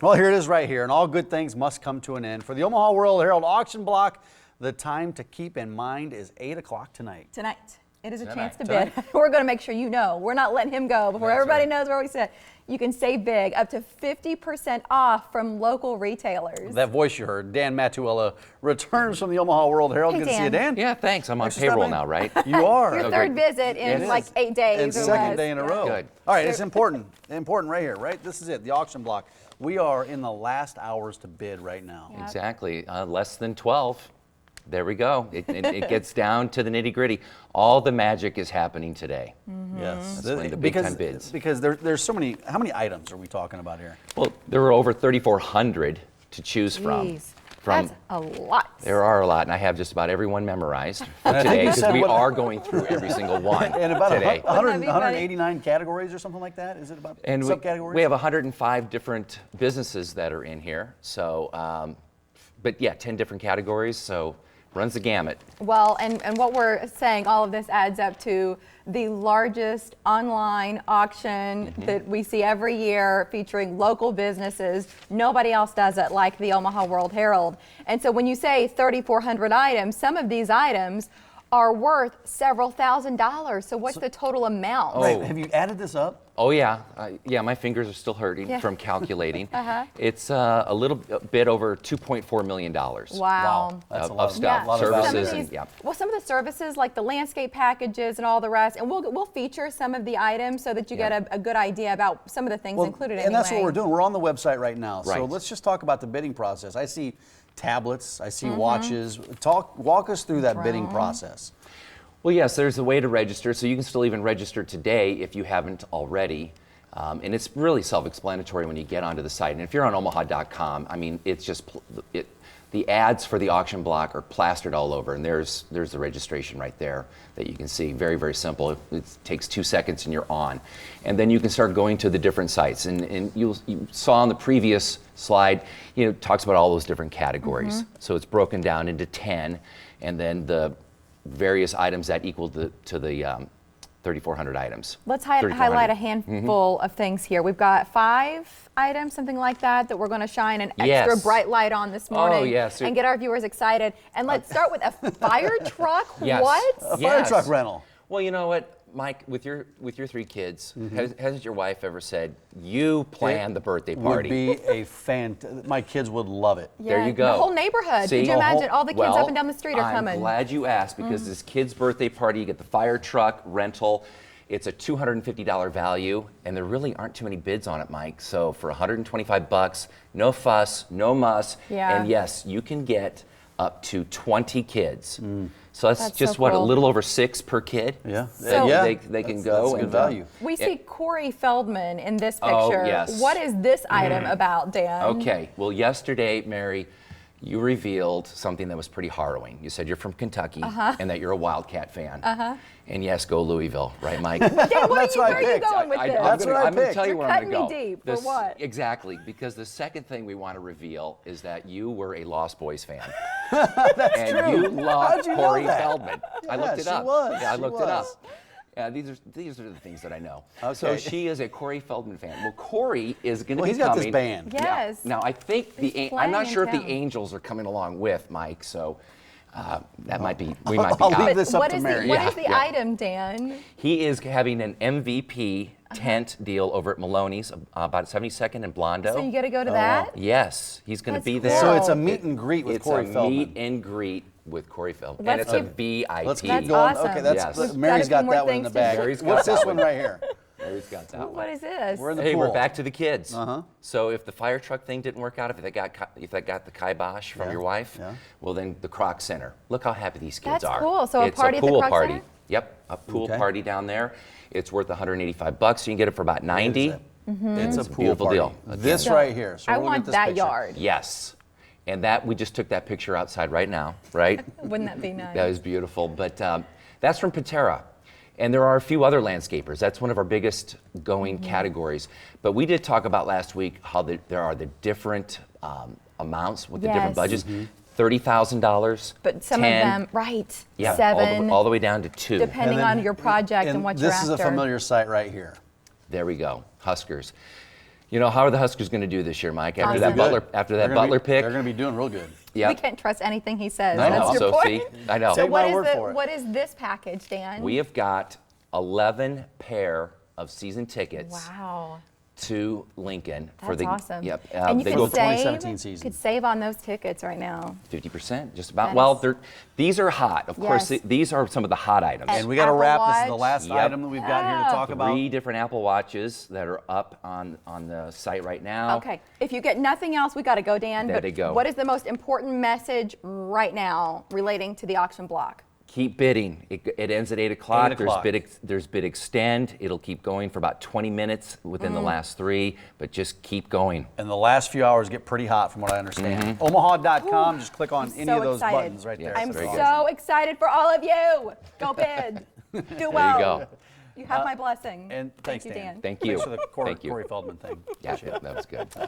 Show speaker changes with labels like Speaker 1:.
Speaker 1: Well, here it is right here, and all good things must come to an end. For the Omaha World-Herald Auction Block, the time to keep in mind is 8 o'clock tonight.
Speaker 2: Tonight. It is a chance to bid. We're going to make sure you know. We're not letting him go before everybody knows where we sit. You can save big, up to 50% off from local retailers.
Speaker 1: That voice you heard, Dan Matuella, returns from the Omaha World-Herald.
Speaker 2: Hey,
Speaker 1: Good to see you, Dan.
Speaker 3: Yeah, thanks. I'm on payroll now, right?
Speaker 1: You are.
Speaker 2: Your third visit in like 8 days
Speaker 1: and
Speaker 2: or
Speaker 1: second
Speaker 2: less.
Speaker 1: day in a row.
Speaker 3: Good.
Speaker 1: All right, it's important right here, right? This is it, the auction block. We are in the last hours to bid right now.
Speaker 2: Yep.
Speaker 3: Exactly. Less than 12. There we go. It gets down to the nitty gritty. All the magic is happening today.
Speaker 1: Yes.
Speaker 3: That's one of the big time bids.
Speaker 1: Because there's so many, how many items are we talking about here?
Speaker 3: Well, there were over 3,400 to choose from.
Speaker 2: Jeez, that's a lot.
Speaker 3: There are a lot, and I have just about every one memorized for today because we are going through every single one
Speaker 1: And about
Speaker 3: today.
Speaker 1: 189 categories or something like that? Is it about
Speaker 3: And
Speaker 1: subcategories?
Speaker 3: we have 105 different businesses that are in here. So, but yeah, 10 different categories. So runs the gamut.
Speaker 2: Well, and what we're saying, all of this adds up to the largest online auction that we see every year featuring local businesses. Nobody else does it like the Omaha World-Herald. And so when you say 3,400 items, some of these items are worth several $1,000s. So what's the total amount?
Speaker 1: Right. Have you added this up?
Speaker 3: Oh yeah, yeah. My fingers are still hurting from calculating. It's a little bit over $2.4 million.
Speaker 2: Wow.
Speaker 1: That's a
Speaker 3: of
Speaker 1: lot
Speaker 3: stuff,
Speaker 1: of
Speaker 3: services,
Speaker 1: value.
Speaker 3: and yeah.
Speaker 2: Well, some of the services like the landscape packages and all the rest, and we'll feature some of the items so that you get a good idea about some of the things included anyway.
Speaker 1: And that's what we're doing. We're on the website right now. So
Speaker 3: Right.
Speaker 1: let's just talk about the bidding process. I see tablets, I see watches. Walk us through that bidding process.
Speaker 3: Well, yes, there's a way to register, so you can still even register today if you haven't already. And it's really self-explanatory when you get onto the site. And if you're on omaha.com, I mean, it's just the ads for the auction block are plastered all over, and there's the registration right there that you can see. Very, very simple. It takes 2 seconds and you're on. And then you can start going to the different sites. And you saw on the previous slide, it talks about all those different categories. So it's broken down into 10, and then the various items that equal to the 3,400 items.
Speaker 2: Let's highlight a handful of things here. We've got 5 items, something like that we're going to shine an extra bright light on this morning.
Speaker 3: Oh, yes.
Speaker 2: And get our viewers excited. And let's start with a fire truck.
Speaker 3: Yes.
Speaker 2: What?
Speaker 1: A fire truck rental.
Speaker 3: Well, you know what, Mike, with your 3 kids, hasn't your wife ever said, you plan the birthday party?
Speaker 1: Would be my kids would love it.
Speaker 2: Yeah,
Speaker 3: There you go.
Speaker 2: The whole neighborhood.
Speaker 3: See?
Speaker 2: Could you imagine all the kids up and down the street are coming?
Speaker 3: I'm glad you asked, because this kid's birthday party, you get the fire truck rental. It's a $250 value, and there really aren't too many bids on it, Mike. So for $125, no fuss, no muss, and yes, you can get up to 20 kids. So that's just
Speaker 2: so
Speaker 3: what, a
Speaker 2: cool.
Speaker 3: little over 6 per kid.
Speaker 1: Yeah.
Speaker 2: So-
Speaker 3: they can go.
Speaker 1: That's good value.
Speaker 2: We see Corey Feldman in this picture.
Speaker 3: Oh, yes.
Speaker 2: What is this item about, Dan?
Speaker 3: Okay, well, yesterday, Mary, you revealed something that was pretty harrowing. You said you're from Kentucky and that you're a Wildcat fan. And yes, go Louisville, right, Mike?
Speaker 2: Dan, where
Speaker 1: That's what I
Speaker 2: are you
Speaker 1: picked.
Speaker 2: going with this?
Speaker 1: That's what I
Speaker 3: I'm going to
Speaker 1: picked.
Speaker 3: tell you
Speaker 2: You're
Speaker 3: where I'm going to go.
Speaker 2: cutting me deep. For what?
Speaker 3: Exactly, because the second thing we want to reveal is that you were a Lost Boys fan.
Speaker 1: That's
Speaker 3: And
Speaker 1: true.
Speaker 3: you loved
Speaker 1: How'd you know
Speaker 3: Corey
Speaker 1: that?
Speaker 3: Feldman. I looked it
Speaker 1: she
Speaker 3: up.
Speaker 1: was.
Speaker 3: Yeah, I
Speaker 1: She
Speaker 3: looked it up.
Speaker 1: was.
Speaker 3: These are the things that I know.
Speaker 1: Okay.
Speaker 3: So she is a Corey Feldman fan. Well, Corey is going to
Speaker 1: Well,
Speaker 3: be
Speaker 1: he's got
Speaker 3: coming.
Speaker 1: this band.
Speaker 2: Yes.
Speaker 3: Now I think
Speaker 2: He's
Speaker 3: I'm not
Speaker 2: playing
Speaker 3: sure
Speaker 2: in
Speaker 3: if the
Speaker 2: town.
Speaker 3: Angels are coming along with Mike. So that might be we might be
Speaker 1: I'll
Speaker 3: out.
Speaker 1: leave this up
Speaker 2: What
Speaker 1: to
Speaker 2: is
Speaker 1: Mary.
Speaker 2: what
Speaker 3: Yeah,
Speaker 2: is the
Speaker 3: yeah.
Speaker 2: item, Dan?
Speaker 3: He is having an MVP tent deal over at Maloney's, about 72nd and Blondo.
Speaker 2: So you get to go to that?
Speaker 3: Yes, he's going to
Speaker 2: That's
Speaker 3: be
Speaker 2: cool.
Speaker 3: there.
Speaker 1: So it's a meet and greet with
Speaker 3: It's
Speaker 1: Corey
Speaker 3: a
Speaker 1: Feldman.
Speaker 3: meet and greet with Corey Feldman,
Speaker 2: Let's
Speaker 3: and it's a
Speaker 2: keep-
Speaker 3: VIP.
Speaker 1: Let's keep
Speaker 2: That's
Speaker 1: going.
Speaker 2: awesome.
Speaker 1: Okay, that's
Speaker 3: Yes.
Speaker 1: Mary's
Speaker 2: Got a
Speaker 1: got
Speaker 2: few more
Speaker 1: that one in the
Speaker 2: things to
Speaker 1: bag.
Speaker 2: do.
Speaker 3: Mary's got
Speaker 1: What's
Speaker 3: that
Speaker 1: this
Speaker 3: one.
Speaker 1: one right here?
Speaker 3: Mary's got that one.
Speaker 2: What is this?
Speaker 1: We're in the
Speaker 3: Hey,
Speaker 1: pool.
Speaker 3: we're back to the kids.
Speaker 1: Uh-huh.
Speaker 3: So if the fire truck thing didn't work out, if they got the kibosh from your wife, well then the Croc Center. Look how happy these kids
Speaker 2: That's
Speaker 3: are.
Speaker 2: cool. So a
Speaker 3: it's
Speaker 2: party
Speaker 3: a
Speaker 2: at the
Speaker 3: pool
Speaker 2: Croc
Speaker 3: party.
Speaker 2: Center?
Speaker 3: Yep, a pool
Speaker 1: Okay.
Speaker 3: party down there. It's worth $185. You can get it for about 90.
Speaker 1: It's
Speaker 2: Mm-hmm.
Speaker 1: a
Speaker 3: a
Speaker 1: pool
Speaker 3: beautiful
Speaker 1: party.
Speaker 3: deal.
Speaker 1: This
Speaker 2: So,
Speaker 1: right here. So
Speaker 2: I
Speaker 1: we're looking at
Speaker 2: want
Speaker 1: this
Speaker 2: that
Speaker 1: picture.
Speaker 2: yard.
Speaker 3: Yes, and that we just took that picture outside right now, right?
Speaker 2: Wouldn't that be nice?
Speaker 3: That is beautiful. But that's from Patera. And there are a few other landscapers. That's one of our biggest going categories. But we did talk about last week how there are the different amounts with the different
Speaker 2: Yes.
Speaker 3: budgets. $30,000.
Speaker 2: But some
Speaker 3: 10,
Speaker 2: of them, right?
Speaker 3: yeah,
Speaker 2: 7,
Speaker 3: all the way down to 2.
Speaker 2: depending on your project and what you're
Speaker 1: This
Speaker 2: after.
Speaker 1: is a familiar site right here.
Speaker 3: There we go, Huskers. You know, how are the Huskers going to do this year, Mike? After
Speaker 2: Awesome.
Speaker 3: that Butler pick?
Speaker 1: They're going to be doing real good.
Speaker 3: Yeah.
Speaker 2: We can't trust anything he says.
Speaker 1: I know.
Speaker 2: That's your
Speaker 3: So,
Speaker 2: point.
Speaker 3: see, I know.
Speaker 1: Take my
Speaker 2: What is
Speaker 1: word for it.
Speaker 2: what is this package, Dan?
Speaker 3: We have got 11 pair of season tickets
Speaker 2: Wow.
Speaker 3: to Lincoln for
Speaker 2: That's
Speaker 3: the
Speaker 2: awesome.
Speaker 3: Yep.
Speaker 2: And you
Speaker 3: they
Speaker 2: could
Speaker 3: go
Speaker 1: the 2017 season.
Speaker 2: could save on those tickets right now.
Speaker 3: 50%, just about.
Speaker 2: That
Speaker 3: Well,
Speaker 2: is-
Speaker 3: these are hot. Of course,
Speaker 2: Yes.
Speaker 3: these are some of the hot items.
Speaker 1: And we got to
Speaker 2: Apple
Speaker 1: wrap. This is the
Speaker 2: Watch.
Speaker 1: last
Speaker 3: Yep.
Speaker 1: item that we've got here to talk about.
Speaker 3: 3 different Apple Watches that are up on the site right now.
Speaker 2: Okay. If you get nothing else, we got to go, Dan.
Speaker 3: There
Speaker 2: But
Speaker 3: they go.
Speaker 2: what is the most important message right now relating to the auction block?
Speaker 3: Keep bidding. It ends at 8 o'clock.
Speaker 1: 8 o'clock.
Speaker 3: There's bid extend. It'll keep going for about 20 minutes within the last 3, but just keep going.
Speaker 1: And the last few hours get pretty hot from what I understand. Omaha.com, just click on any
Speaker 2: so
Speaker 1: of those
Speaker 2: excited.
Speaker 1: buttons right there.
Speaker 3: Yes,
Speaker 2: I'm
Speaker 3: very good.
Speaker 2: so excited for all of you. Go bid. Do well.
Speaker 3: go.
Speaker 2: You have my blessing.
Speaker 1: And thanks,
Speaker 2: Thank you, Dan.
Speaker 3: Thank you.
Speaker 1: Thanks for the
Speaker 3: Thank you.
Speaker 1: Corey Feldman thing.
Speaker 3: Yeah, that was good.